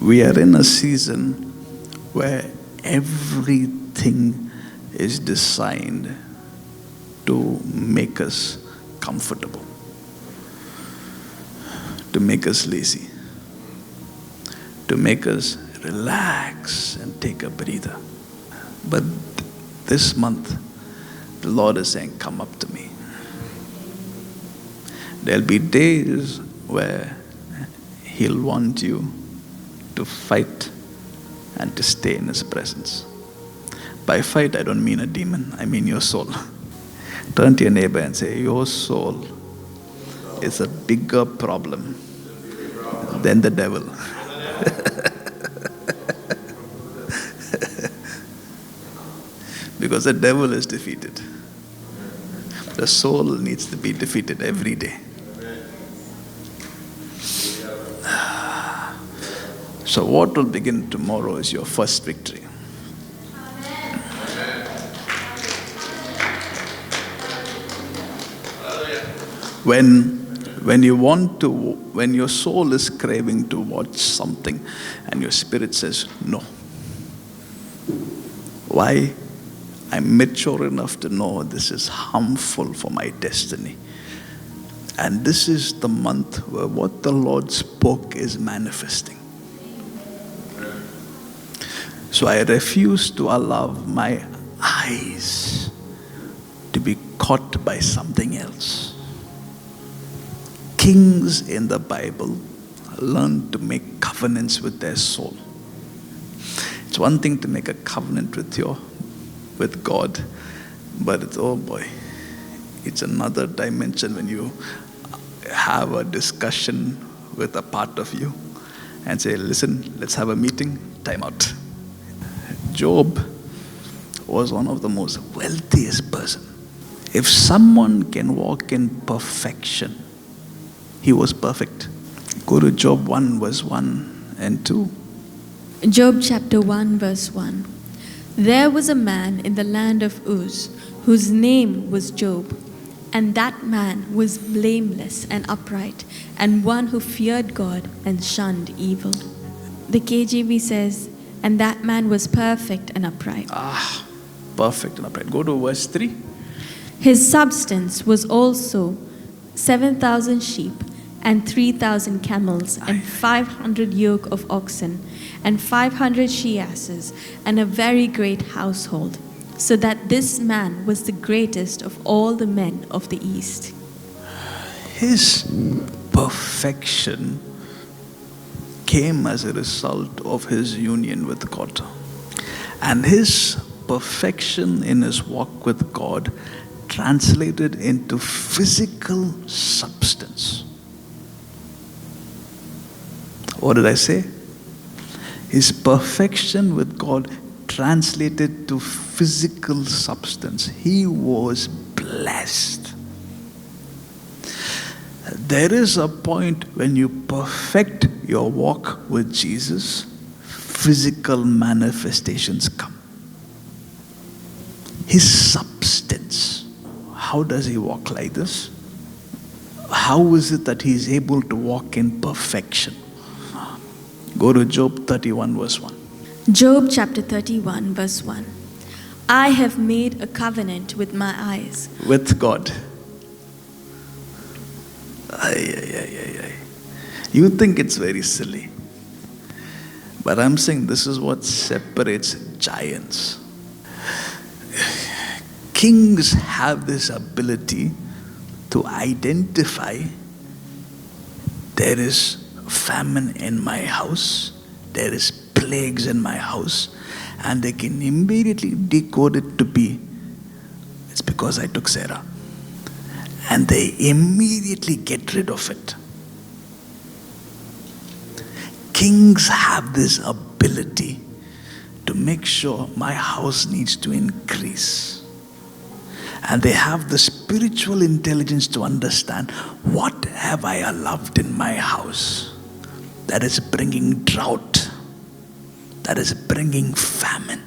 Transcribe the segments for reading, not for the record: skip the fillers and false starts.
We are in a season where everything is designed to make us comfortable, to make us lazy, to make us relax and take a breather. But this month, the Lord is saying, come up to me. There'll be days where He'll want you to fight and to stay in His presence. By fight, I don't mean a demon, I mean your soul. Turn to your neighbor and say, your soul is a bigger problem than the devil. Because the devil is defeated. The soul needs to be defeated every day. So what will begin tomorrow is your first victory. When your soul is craving to watch something and your spirit says no. Why? I'm mature enough to know this is harmful for my destiny. And this is the month where what the Lord spoke is manifesting. So I refuse to allow my eyes to be caught by something else. Kings in the Bible learned to make covenants with their soul. It's one thing to make a covenant with God, but it's another dimension when you have a discussion with a part of you and say, listen, let's have a meeting, time out. Job was one of the most wealthiest person. If someone can walk in perfection, he was perfect. Go to Job 1 verse 1 and 2. Job chapter 1 verse 1. There was a man in the land of Uz, whose name was Job, and that man was blameless and upright, and one who feared God and shunned evil. The KJV says, and that man was perfect and upright. Perfect and upright. Go to verse 3. His substance was also 7,000 sheep, and 3,000 camels, and 500 yoke of oxen, and 500 she-asses, and a very great household, so that this man was the greatest of all the men of the East. His perfection came as a result of his union with God. And his perfection in his walk with God translated into physical substance. What did I say? His perfection with God translated to physical substance. He was blessed. There is a point when you perfect your walk with Jesus, physical manifestations come. His substance. How does he walk like this? How is it that he is able to walk in perfection? Go to Job 31 verse 1. Job chapter 31 verse 1. I have made a covenant with my eyes. With God. You think it's very silly. But I'm saying this is what separates giants. Kings have this ability to identify there is famine in my house, there is plagues in my house, and they can immediately decode it to be, it's because I took Sarah. And they immediately get rid of it. Kings have this ability to make sure my house needs to increase. And they have the spiritual intelligence to understand, what have I allowed in my house that is bringing drought, that is bringing famine.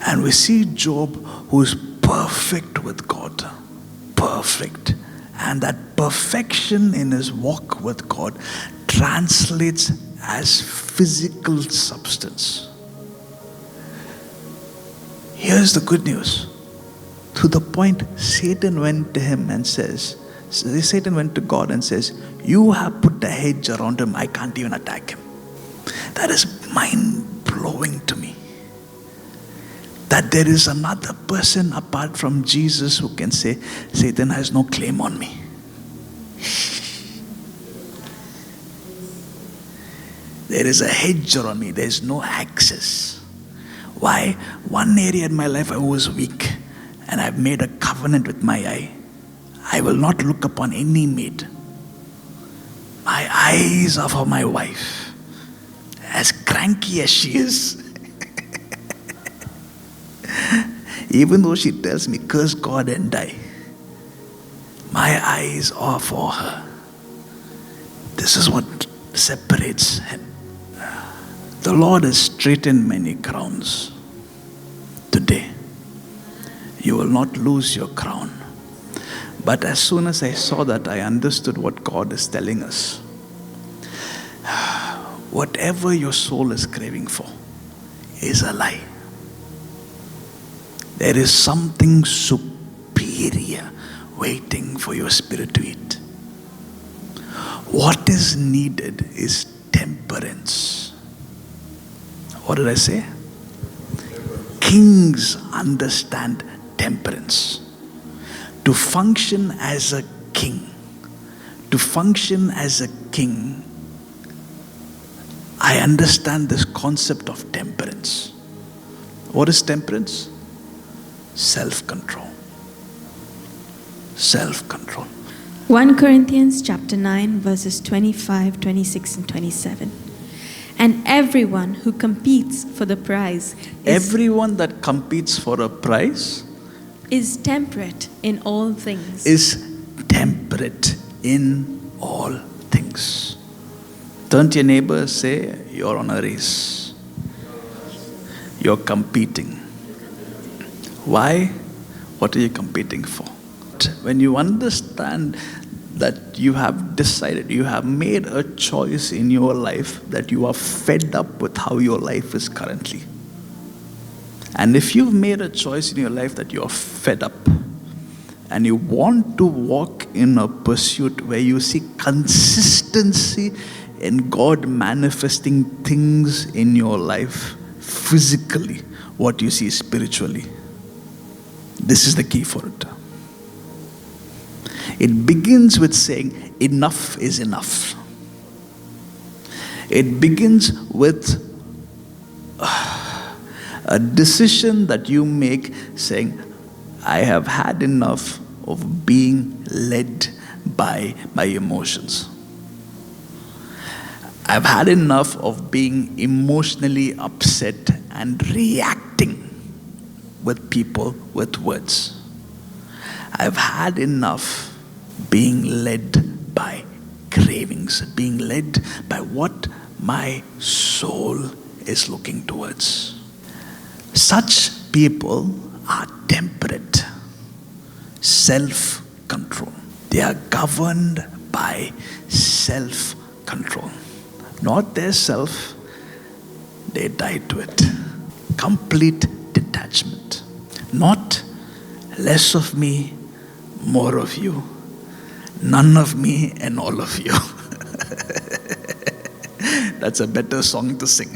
And we see Job, who is perfect with God. Perfect. And that perfection in his walk with God translates as physical substance. Here's the good news. To the point Satan went to him and says, Satan went to God and says, you have put a hedge around him, I can't even attack him. That is mind-blowing to me. That there is another person apart from Jesus who can say, Satan has no claim on me. There is a hedge around me, there is no access. Why? One area in my life I was weak, and I've made a covenant with my eye. I will not look upon any maid. My eyes are for my wife. As cranky as she is, even though she tells me, curse God and die, my eyes are for her. This is what separates him. The Lord has straightened many crowns. Today, you will not lose your crown. But as soon as I saw that, I understood what God is telling us. Whatever your soul is craving for is a lie. There is something superior waiting for your spirit to eat. What is needed is temperance. What did I say? Kings understand temperance. To function as a king, I understand this concept of temperance. What is temperance? Self-control. Self-control. 1 Corinthians chapter 9 verses 25, 26 and 27. And everyone who competes for the prize Everyone that competes for a prize is temperate in all things. Is temperate in all things. Turn to your neighbor, say, you're on a race. You're competing. Why? What are you competing for? When you understand that you have decided, you have made a choice in your life that you are fed up with how your life is currently. And if you've made a choice in your life that you're fed up and you want to walk in a pursuit where you see consistency in God manifesting things in your life physically, what you see spiritually, this is the key for it. It begins with saying, enough is enough. It begins with a decision that you make saying, I have had enough of being led by my emotions. I've had enough of being emotionally upset and reacting with people with words. I've had enough being led by cravings, being led by what my soul is looking towards. Such people are temperate, self-control. They are governed by self-control. Not their self, they die to it. Complete detachment. Not less of me, more of you. None of me and all of you. That's a better song to sing.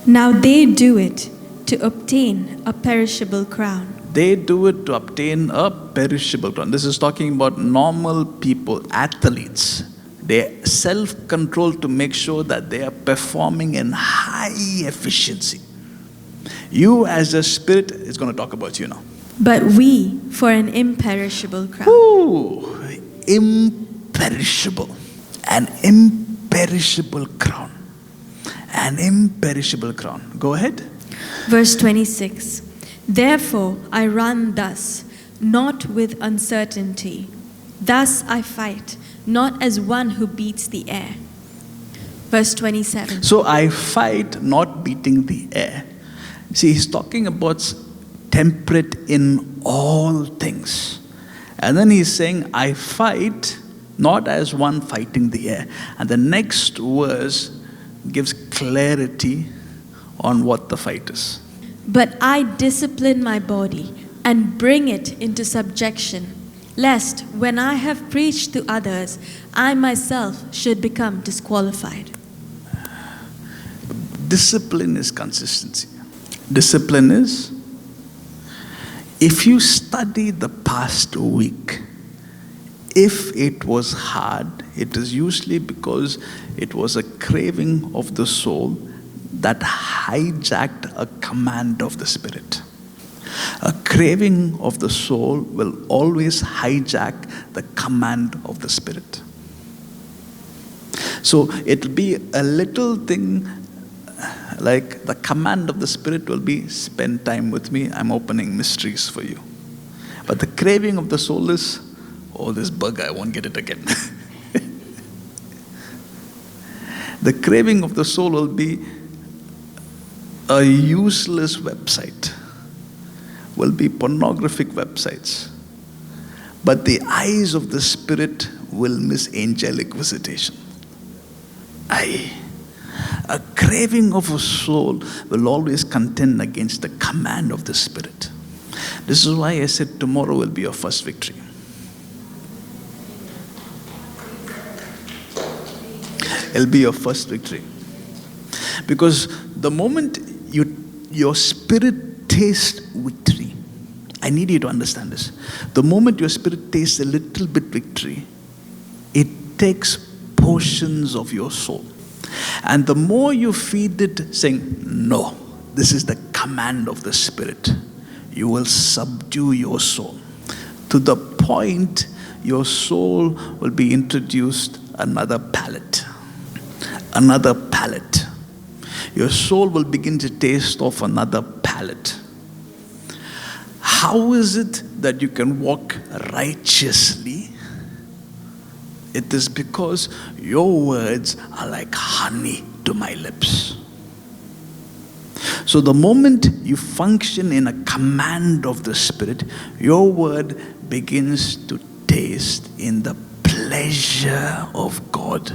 Now they do it to obtain a perishable crown. They do it to obtain a perishable crown. This is talking about normal people, athletes. They self-control to make sure that they are performing in high efficiency. You as a spirit, is going to talk about you now. But we for an imperishable crown. Ooh, imperishable. An imperishable crown. An imperishable crown. Go ahead. Verse 26. Therefore I run thus, not with uncertainty. Thus I fight, not as one who beats the air. Verse 27. So I fight not beating the air. See, he's talking about temperate in all things. And then he's saying, I fight not as one fighting the air. And the next verse gives clarity on what the fight is. But I discipline my body and bring it into subjection, lest when I have preached to others, I myself should become disqualified. Discipline is consistency. Discipline is, if you study the past week, if it was hard, it is usually because it was a craving of the soul that hijacked a command of the Spirit. A craving of the soul will always hijack the command of the Spirit. So it'll be a little thing like the command of the Spirit will be, spend time with me, I'm opening mysteries for you. But the craving of the soul is, oh, this bug, I won't get it again. The craving of the soul will be a useless website, will be pornographic websites. But the eyes of the Spirit will miss angelic visitation. A craving of a soul will always contend against the command of the Spirit. This is why I said tomorrow will be your first victory. It'll be your first victory. Because the moment your spirit tastes victory, I need you to understand this. The moment your spirit tastes a little bit victory, it takes portions of your soul. And the more you feed it saying, no, this is the command of the Spirit, you will subdue your soul. To the point your soul will be introduced another palate. Another palate. Your soul will begin to taste of another palate. How is it that you can walk righteously? It is because your words are like honey to my lips. So the moment you function in a command of the Spirit, your word begins to taste in the pleasure of God,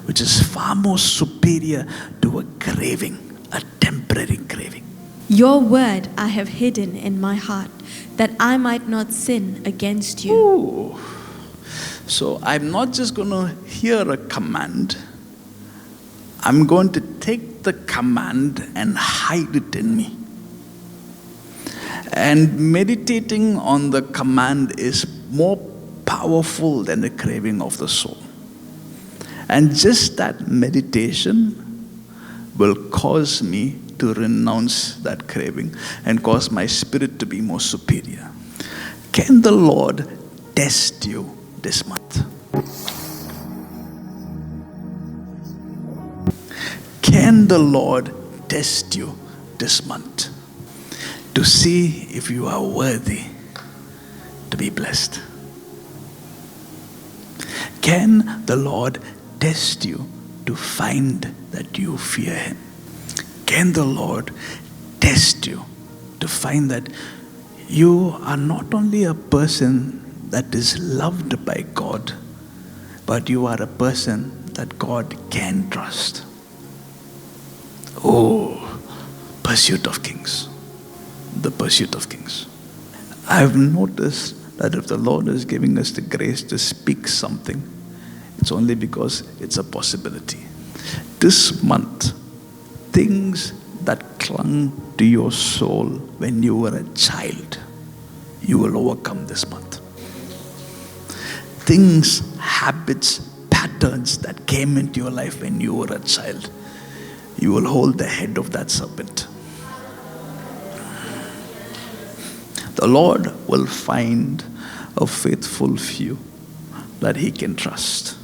which is far more superior to a craving, a temporary craving. Your word I have hidden in my heart, that I might not sin against you. Ooh. So I'm not just going to hear a command. I'm going to take the command and hide it in me. And meditating on the command is more powerful than the craving of the soul. And just that meditation will cause me to renounce that craving and cause my spirit to be more superior. Can the Lord test you this month? Can the Lord test you this month to see if you are worthy to be blessed? Can the Lord test you to find that you fear Him? Can the Lord test you to find that you are not only a person that is loved by God, but you are a person that God can trust? Oh, Pursuit of Kings. The Pursuit of Kings. I've noticed that if the Lord is giving us the grace to speak something, it's only because it's a possibility. This month, things that clung to your soul when you were a child, you will overcome this month. Things, habits, patterns that came into your life when you were a child, you will hold the head of that serpent. The Lord will find a faithful few that He can trust.